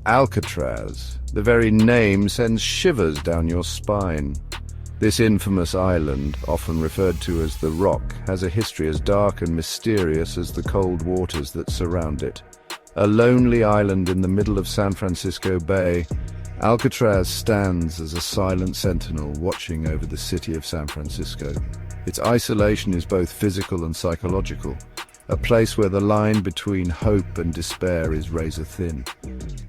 Alcatraz. The very name sends shivers down your spine. This infamous island, often referred to as the Rock, has a history as dark and mysterious as the cold waters that surround it. A lonely island in the middle of San Francisco Bay, Alcatraz stands as a silent sentinel watching over the city of San Francisco. Its isolation is both physical and psychological, a place where the line between hope and despair is razor thin.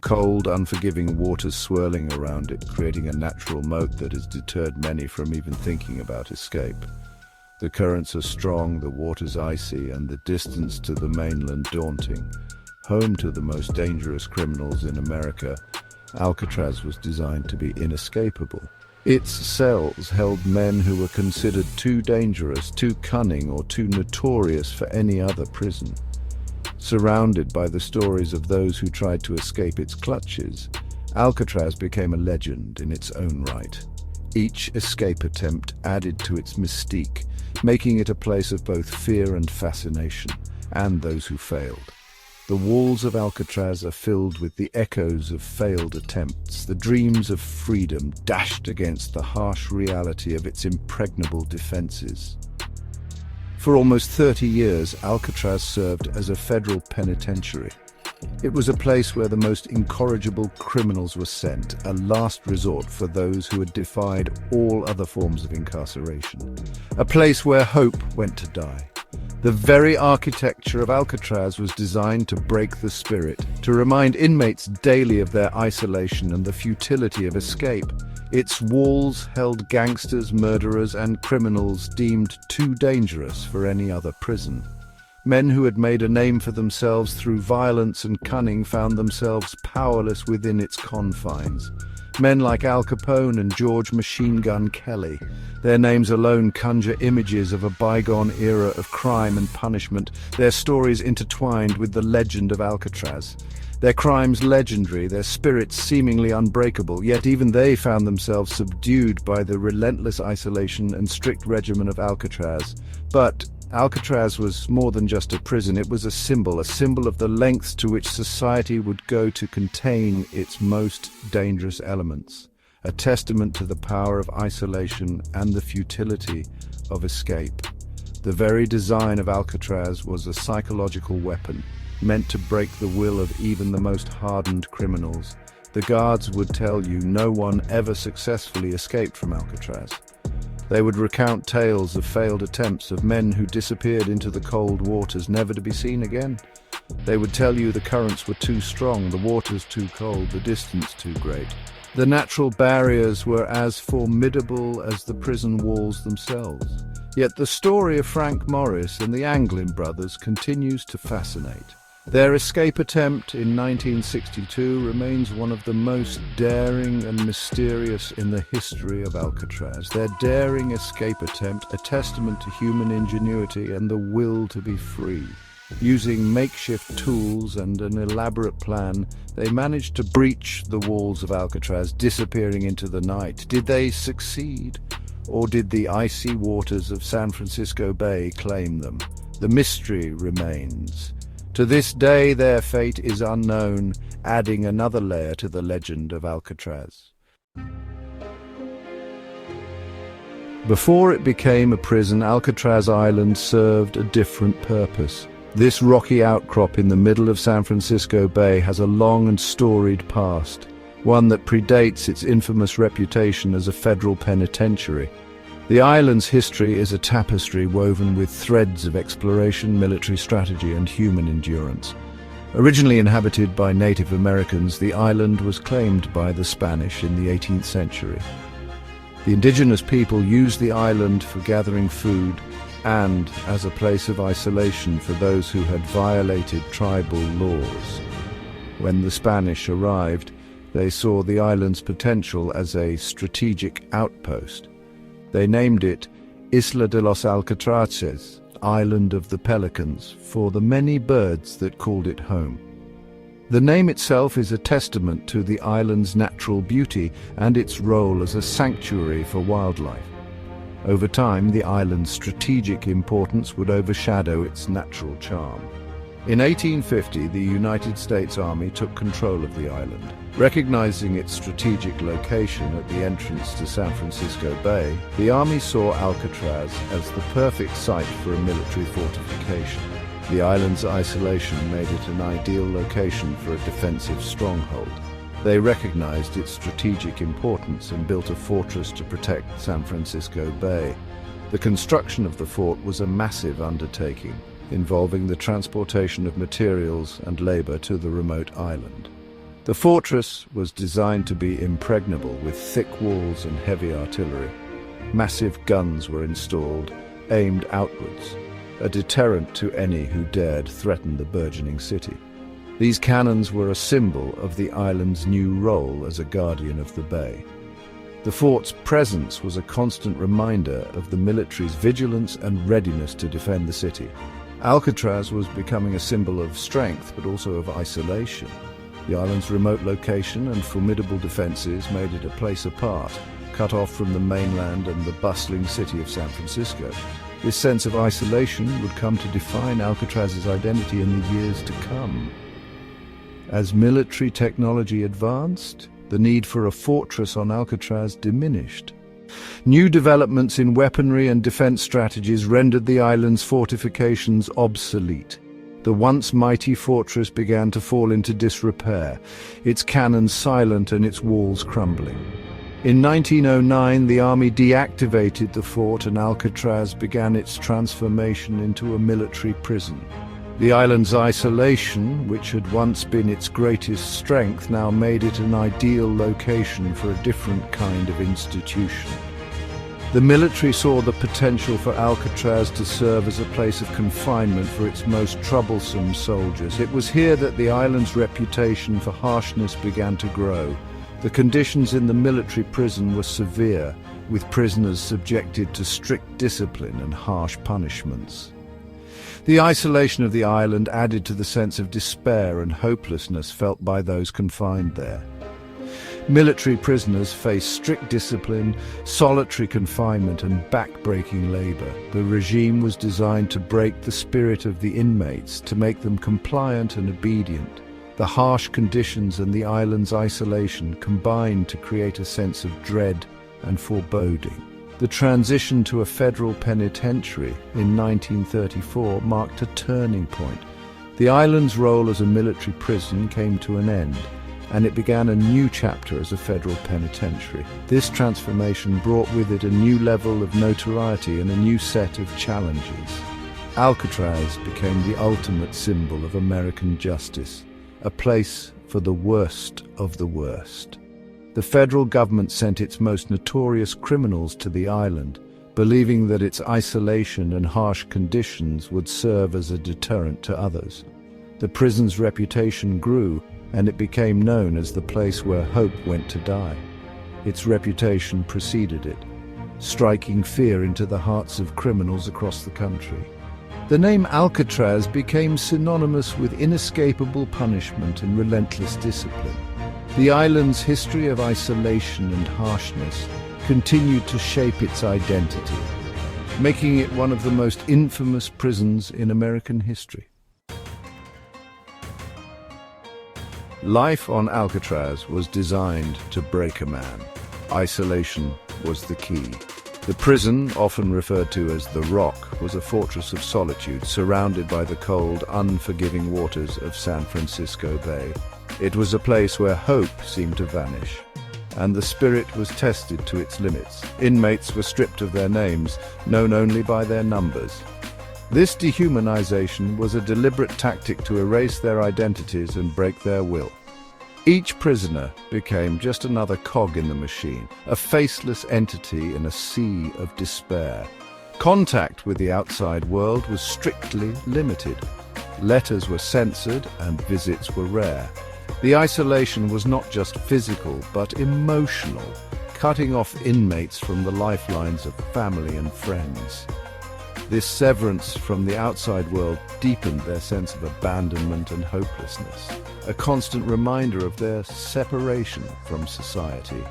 Cold, unforgiving waters swirling around it, creating a natural moat that has deterred many from even thinking about escape. The currents are strong, the waters icy, and the distance to the mainland daunting. Home to the most dangerous criminals in America, Alcatraz was designed to be inescapable. Its cells held men who were considered too dangerous, too cunning, or too notorious for any other prison. Surrounded by the stories of those who tried to escape its clutches, Alcatraz became a legend in its own right. Each escape attempt added to its mystique, making it a place of both fear and fascination, and those who failed. The walls of Alcatraz are filled with the echoes of failed attempts, the dreams of freedom dashed against the harsh reality of its impregnable defenses. For almost 30 years, Alcatraz served as a federal penitentiary. It was a place where the most incorrigible criminals were sent, a last resort for those who had defied all other forms of incarceration. A place where hope went to die. The very architecture of Alcatraz was designed to break the spirit, to remind inmates daily of their isolation and the futility of escape. Its walls held gangsters, murderers, and criminals deemed too dangerous for any other prison. Men who had made a name for themselves through violence and cunning found themselves powerless within its confines. Men like Al Capone and George Machine Gun Kelly. Their names alone conjure images of a bygone era of crime and punishment, their stories intertwined with the legend of Alcatraz. Their crimes legendary, their spirits seemingly unbreakable, yet even they found themselves subdued by the relentless isolation and strict regimen of Alcatraz. But Alcatraz was more than just a prison. It was a symbol of the lengths to which society would go to contain its most dangerous elements, a testament to the power of isolation and the futility of escape. The very design of Alcatraz was a psychological weapon, meant to break the will of even the most hardened criminals. The guards would tell you no one ever successfully escaped from Alcatraz. They would recount tales of failed attempts, of men who disappeared into the cold waters, never to be seen again. They would tell you the currents were too strong, the waters too cold, the distance too great. The natural barriers were as formidable as the prison walls themselves. Yet the story of Frank Morris and the Anglin brothers continues to fascinate. Their escape attempt in 1962 remains one of the most daring and mysterious in the history of Alcatraz. Their daring escape attempt, a testament to human ingenuity and the will to be free. Using makeshift tools and an elaborate plan, they managed to breach the walls of Alcatraz, disappearing into the night. Did they succeed? Or did the icy waters of San Francisco Bay claim them? The mystery remains. To this day, their fate is unknown, adding another layer to the legend of Alcatraz. Before it became a prison, Alcatraz Island served a different purpose. This rocky outcrop in the middle of San Francisco Bay has a long and storied past, one that predates its infamous reputation as a federal penitentiary. The island's history is a tapestry woven with threads of exploration, military strategy, and human endurance. Originally inhabited by Native Americans, the island was claimed by the Spanish in the 18th century. The indigenous people used the island for gathering food and as a place of isolation for those who had violated tribal laws. When the Spanish arrived, they saw the island's potential as a strategic outpost. They named it Isla de los Alcatraces, Island of the Pelicans, for the many birds that called it home. The name itself is a testament to the island's natural beauty and its role as a sanctuary for wildlife. Over time, the island's strategic importance would overshadow its natural charm. In 1850, the United States Army took control of the island. Recognizing its strategic location at the entrance to San Francisco Bay, the Army saw Alcatraz as the perfect site for a military fortification. The island's isolation made it an ideal location for a defensive stronghold. They recognized its strategic importance and built a fortress to protect San Francisco Bay. The construction of the fort was a massive undertaking, involving the transportation of materials and labor to the remote island. The fortress was designed to be impregnable with thick walls and heavy artillery. Massive guns were installed, aimed outwards, a deterrent to any who dared threaten the burgeoning city. These cannons were a symbol of the island's new role as a guardian of the bay. The fort's presence was a constant reminder of the military's vigilance and readiness to defend the city. Alcatraz was becoming a symbol of strength, but also of isolation. The island's remote location and formidable defenses made it a place apart, cut off from the mainland and the bustling city of San Francisco. This sense of isolation would come to define Alcatraz's identity in the years to come. As military technology advanced, the need for a fortress on Alcatraz diminished. New developments in weaponry and defense strategies rendered the island's fortifications obsolete. The once mighty fortress began to fall into disrepair, its cannons silent and its walls crumbling. In 1909, the army deactivated the fort and Alcatraz began its transformation into a military prison. The island's isolation, which had once been its greatest strength, now made it an ideal location for a different kind of institution. The military saw the potential for Alcatraz to serve as a place of confinement for its most troublesome soldiers. It was here that the island's reputation for harshness began to grow. The conditions in the military prison were severe, with prisoners subjected to strict discipline and harsh punishments. The isolation of the island added to the sense of despair and hopelessness felt by those confined there. Military prisoners faced strict discipline, solitary confinement, and back-breaking labor. The regime was designed to break the spirit of the inmates, to make them compliant and obedient. The harsh conditions and the island's isolation combined to create a sense of dread and foreboding. The transition to a federal penitentiary in 1934 marked a turning point. The island's role as a military prison came to an end, and it began a new chapter as a federal penitentiary. This transformation brought with it a new level of notoriety and a new set of challenges. Alcatraz became the ultimate symbol of American justice, a place for the worst of the worst. The federal government sent its most notorious criminals to the island, believing that its isolation and harsh conditions would serve as a deterrent to others. The prison's reputation grew, and it became known as the place where hope went to die. Its reputation preceded it, striking fear into the hearts of criminals across the country. The name Alcatraz became synonymous with inescapable punishment and relentless discipline. The island's history of isolation and harshness continued to shape its identity, making it one of the most infamous prisons in American history. Life on Alcatraz was designed to break a man. Isolation was the key. The prison, often referred to as the Rock, was a fortress of solitude surrounded by the cold, unforgiving waters of San Francisco Bay. It was a place where hope seemed to vanish, and the spirit was tested to its limits. Inmates were stripped of their names, known only by their numbers. This dehumanization was a deliberate tactic to erase their identities and break their will. Each prisoner became just another cog in the machine, a faceless entity in a sea of despair. Contact with the outside world was strictly limited. Letters were censored and visits were rare. The isolation was not just physical, but emotional, cutting off inmates from the lifelines of family and friends. This severance from the outside world deepened their sense of abandonment and hopelessness, a constant reminder of their separation from society.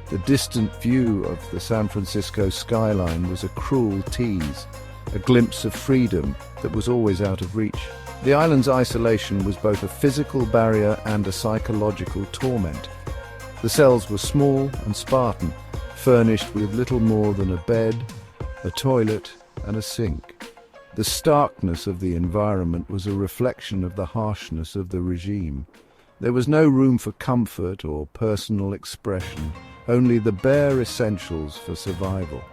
The distant view of the San Francisco skyline was a cruel tease, a glimpse of freedom that was always out of reach. The island's isolation was both a physical barrier and a psychological torment. The cells were small and Spartan, furnished with little more than a bed, a toilet, and a sink. The starkness of the environment was a reflection of the harshness of the regime. There was no room for comfort or personal expression, only the bare essentials for survival.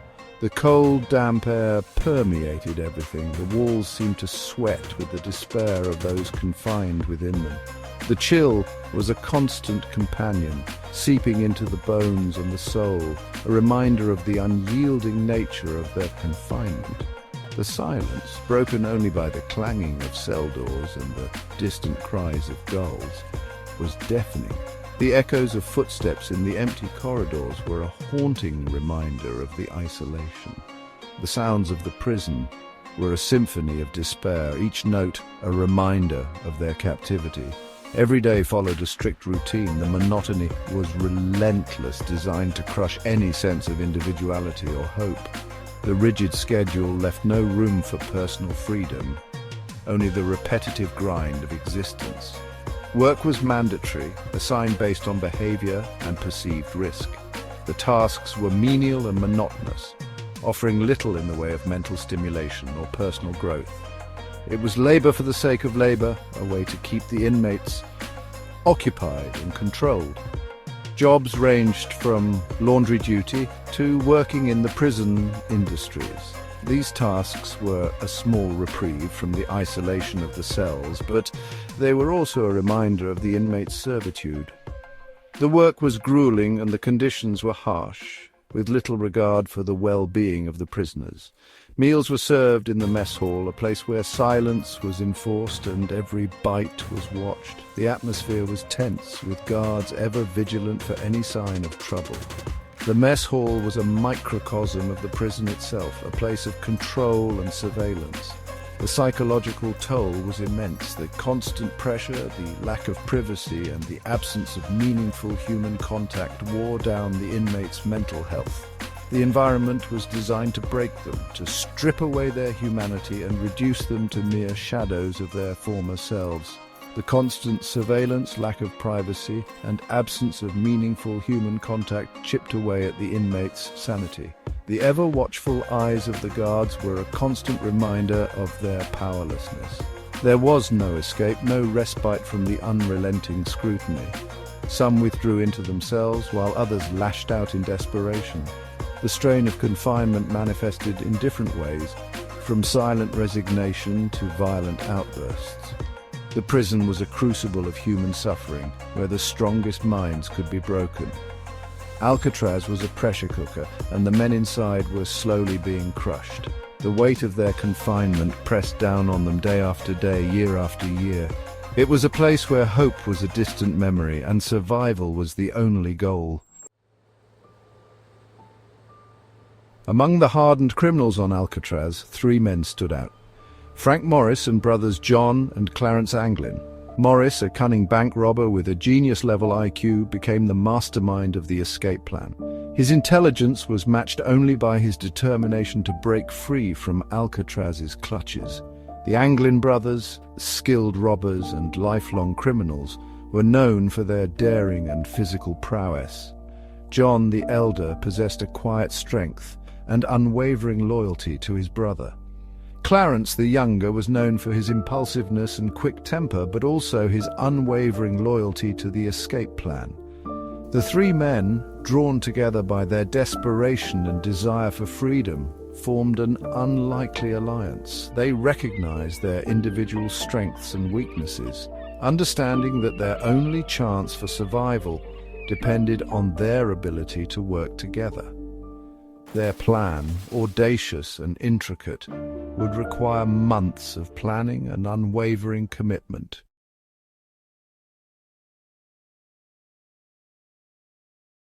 The cold, damp air permeated everything. The walls seemed to sweat with the despair of those confined within them. The chill was a constant companion, seeping into the bones and the soul, a reminder of the unyielding nature of their confinement. The silence, broken only by the clanging of cell doors and the distant cries of gulls, was deafening. The echoes of footsteps in the empty corridors were a haunting reminder of the isolation. The sounds of the prison were a symphony of despair, each note a reminder of their captivity. Every day followed a strict routine. The monotony was relentless, designed to crush any sense of individuality or hope. The rigid schedule left no room for personal freedom, only the repetitive grind of existence. Work was mandatory, assigned based on behavior and perceived risk. The tasks were menial and monotonous, offering little in the way of mental stimulation or personal growth. It was labor for the sake of labor, a way to keep the inmates occupied and controlled. Jobs ranged from laundry duty to working in the prison industries. These tasks were a small reprieve from the isolation of the cells, but they were also a reminder of the inmates' servitude. The work was grueling and the conditions were harsh, with little regard for the well-being of the prisoners. Meals were served in the mess hall, a place where silence was enforced and every bite was watched. The atmosphere was tense, with guards ever vigilant for any sign of trouble. The mess hall was a microcosm of the prison itself, a place of control and surveillance. The psychological toll was immense. The constant pressure, the lack of privacy, and the absence of meaningful human contact wore down the inmates' mental health. The environment was designed to break them, to strip away their humanity and reduce them to mere shadows of their former selves. The constant surveillance, lack of privacy, and absence of meaningful human contact chipped away at the inmates' sanity. The ever-watchful eyes of the guards were a constant reminder of their powerlessness. There was no escape, no respite from the unrelenting scrutiny. Some withdrew into themselves, while others lashed out in desperation. The strain of confinement manifested in different ways, from silent resignation to violent outbursts. The prison was a crucible of human suffering, where the strongest minds could be broken. Alcatraz was a pressure cooker, and the men inside were slowly being crushed. The weight of their confinement pressed down on them day after day, year after year. It was a place where hope was a distant memory, and survival was the only goal. Among the hardened criminals on Alcatraz, 3 men stood out. Frank Morris and brothers John and Clarence Anglin. Morris, a cunning bank robber with a genius-level IQ, became the mastermind of the escape plan. His intelligence was matched only by his determination to break free from Alcatraz's clutches. The Anglin brothers, skilled robbers and lifelong criminals, were known for their daring and physical prowess. John, the elder, possessed a quiet strength and unwavering loyalty to his brother. Clarence, the younger, was known for his impulsiveness and quick temper, but also his unwavering loyalty to the escape plan. The 3 men, drawn together by their desperation and desire for freedom, formed an unlikely alliance. They recognized their individual strengths and weaknesses, understanding that their only chance for survival depended on their ability to work together. Their plan, audacious and intricate, would require months of planning and unwavering commitment.